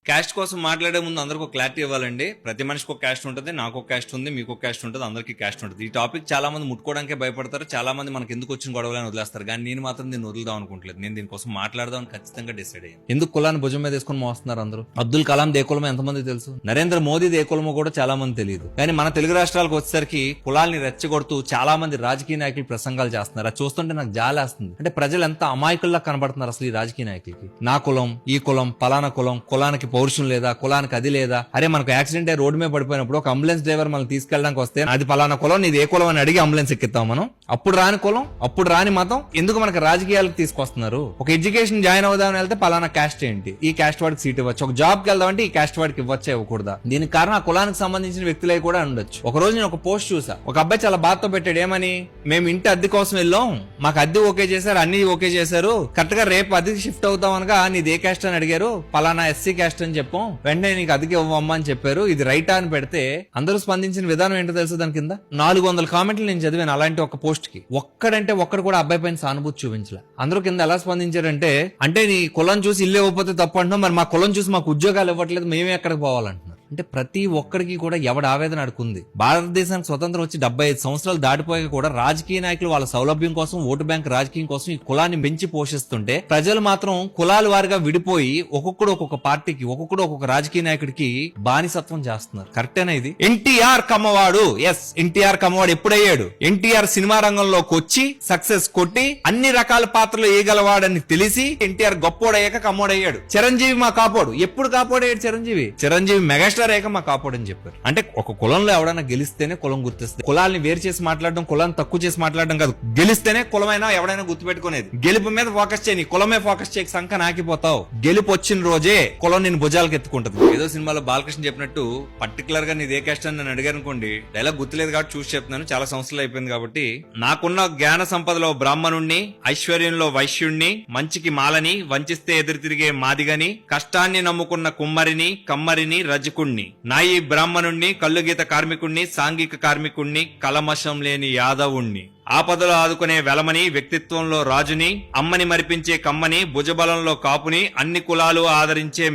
Caste కోసం మాట్లాడే ముందు అందరికి ఒక క్లారిటీ ఇవ్వాలండి. ప్రతి మనిషికి ఒక క్యాస్ట్ ఉంటుంది, నాకు ఒక క్యాస్ట్ ఉంది, మీకు ఒక క్యాస్ట్ ఉంటుంది, అందరికీ క్యాస్ట్ ఉంటుంది. ఈ టాపిక్ చాలా మంది ముట్టుకోవడానికే భయపడతారు, చాలా మంది మనకి ఎందుకు వచ్చిన గొడవలని వదిలేస్తారు. కానీ నేను మాత్రం దీన్ని వదులుదాం అనుకుంటలేదు. నేను దీనికోసం మాట్లాడదాం ఖచ్చితంగా డిసైడ్ అయ్యాను. ఎందుకు కులాన్ని భుజం మీద వేసుకుని మోస్తున్నారు అందరూ? అబ్దుల్ కలాం దేకులమో ఎంతమంది తెలుసు, నరేంద్ర మోదీ దేకులమో కూడా చాలా మంది తెలియదు. కానీ మన తెలుగు రాష్ట్రాలకు వచ్చేసరికి కులాల్ని రెచ్చగొడుతూ చాలా మంది రాజకీయ నాయకులు ప్రసంగాలు చేస్తున్నారు. అది చూస్తుంటే నాకు జాలేస్తుంది. అంటే ప్రజలు ఎంత అమాయకుల్లా కనబడుతున్నారు అసలు ఈ రాజకీయ నాయకులకి. నా కులం, ఈ కులం, పలానా కులం, కులానికి పౌరుషం లేదా, కులానికి అది లేదా. అరే మనకు యాక్సిడెంట్ అయ్యి రోడ్డు మీద పడిపోయినప్పుడు ఒక అంబులెన్స్ డ్రైవర్ మనం తీసుకెళ్ళడానికి వస్తే అది పలానా కులం, నీది ఏ కులం అని అడిగి అంబులెన్స్ ఎక్కిస్తాం మనం. అప్పుడు రాని కులం, అప్పుడు రాని మతం ఎందుకు మనకు రాజకీయాలకు తీసుకొస్తున్నారు? ఒక ఎడ్యుకేషన్ జాయిన్ అవుదామని వెళ్తే పలానా క్యాస్ట్ ఏంటి, ఈ క్యాస్ట్ వాడికి సీట్ ఇవ్వచ్చు. ఒక జాబ్కి వెళ్దామంటే ఈ క్యాస్ట్ వాడికి ఇవ్వచ్చా, ఇవ్వకూడదా? దీనికి కారణం ఆ కులానికి సంబంధించిన వ్యక్తులే కూడా ఉండొచ్చు. ఒక రోజు నేను ఒక పోస్ట్ చూసా, ఒక అబ్బాయి చాలా బాధతో పెట్టాడు. ఏమని? మేము ఇంటి అద్దె కోసం వెళ్ళాం, మాకు అద్దె ఓకే చేశారు, అన్ని ఓకే చేశారు, కరెక్ట్ గా రేపు అద్దెకి షిఫ్ట్ అవుతాం అనగా నీది ఏ క్యాస్ట్ అని అడిగారు, పలానా ఎస్సీ క్యాస్ట్ అని చెప్పాం, వెంటనే నీకు అదికి ఇవ్వమ్మా అని చెప్పారు. ఇది రైటా అని పెడితే అందరూ స్పందించిన విధానం ఏంటో తెలుసు. దాని కింద 400 కామెంట్లు నేను చదివాను అలాంటి ఒక పోస్ట్ కి. ఒక్కడంటే ఒక్కడు కూడా అబ్బాయి పైన సానుభూతి చూపించలే. అందరూ కింద ఎలా స్పందించారంటే, అంటే నీ కులం చూసి ఇల్లు ఇవ్వకపోతే తప్పు అంటున్నావు, మరి మా కులం చూసి మాకు ఉద్యోగాలు ఇవ్వట్లేదు, మేమే ఎక్కడికి పోవాలంటున్నారు. అంటే ప్రతి ఒక్కడికి కూడా ఎవడ ఆవేదన అడుకుంది. భారతదేశానికి స్వతంత్రం వచ్చి 75 సంవత్సరాలు దాటిపోయాక కూడా రాజకీయ నాయకులు వాళ్ళ సౌలభ్యం కోసం, ఓటు బ్యాంక్ రాజకీయం కోసం ఈ కులాన్ని పెంచి పోషిస్తుంటే ప్రజలు మాత్రం కులాల వారిగా విడిపోయి ఒక్కొక్కడు ఒక్కొక్క పార్టీకి, ఒక్కొక్కడు ఒక్కొక్క రాజకీయ నాయకుడికి బానిసత్వం చేస్తున్నారు. కరెక్టేనా ఇది? ఎన్టీఆర్ కమ్మవాడు, ఎస్ ఎన్టీఆర్ కమ్మవాడు ఎప్పుడయ్యాడు? ఎన్టీఆర్ సినిమా రంగంలోకి వచ్చి సక్సెస్ కొట్టి అన్ని రకాల పాత్రలు వేయగలవాడని తెలిసి ఎన్టీఆర్ గొప్పోడయ్యాక కమ్మోడయ్యాడు. చిరంజీవి మా కాపోడు. ఎప్పుడు కాపోడయ్యాడు చిరంజీవి? చిరంజీవి మెగాస్టార్ రేఖ మా కాపాడని చెప్పారు. అంటే ఒక కులంలో ఎవడైనా గెలిస్తేనే కులం గుర్తిస్తుంది. కులాల్ని వేరు చేసి మాట్లాడడం, కులాన్ని తక్కువ చేసి మాట్లాడడం కాదు. గెలిస్తేనే కులమైనా ఎవడైనా గుర్తుపెట్టుకునేది. గెలుపు మీద ఫోకస్ చేయని, కులమే ఫోకస్ చేయక సంఖ నాకిపోతావు. గెలుపు వచ్చిన రోజే కులం నేను భుజాలకు ఎత్తుకుంటది. ఏదో సినిమాలో బాలకృష్ణ చెప్పినట్టు పర్టికులర్ గా నీది ఏ క్యాస్ట్ అని నన్ను అడిగారు అనుకోండి, డైలాగ్ గుర్తులేదు కాబట్టి చూసి చెప్తున్నాను, చాలా సంవత్సరాలు అయిపోయింది కాబట్టి. నాకున్న జ్ఞాన సంపదలో బ్రాహ్మణుణ్ణి, ఐశ్వర్యంలో వైశ్యుణ్ణి, మంచికి మాలని, వంచిస్తే ఎదురు తిరిగే మాదిగని, కష్టాన్ని నమ్ముకున్న కుమ్మరిని, కమ్మరిని, రజకుణ్ణి, నాయి బ్రాహ్మణుణ్ణి, కల్లుగీత కార్మికుణ్ణి, సాంఘిక కార్మికుణ్ణి, కలమషం లేని యాదవుణ్ణి, ఆపదలో ఆదుకునే వెలమని, వ్యక్తిత్వంలో రాజుని, అమ్మని మరిపించే కమ్మని, భుజబలంలో కాపుని, అన్ని కులాలు ఆదరించే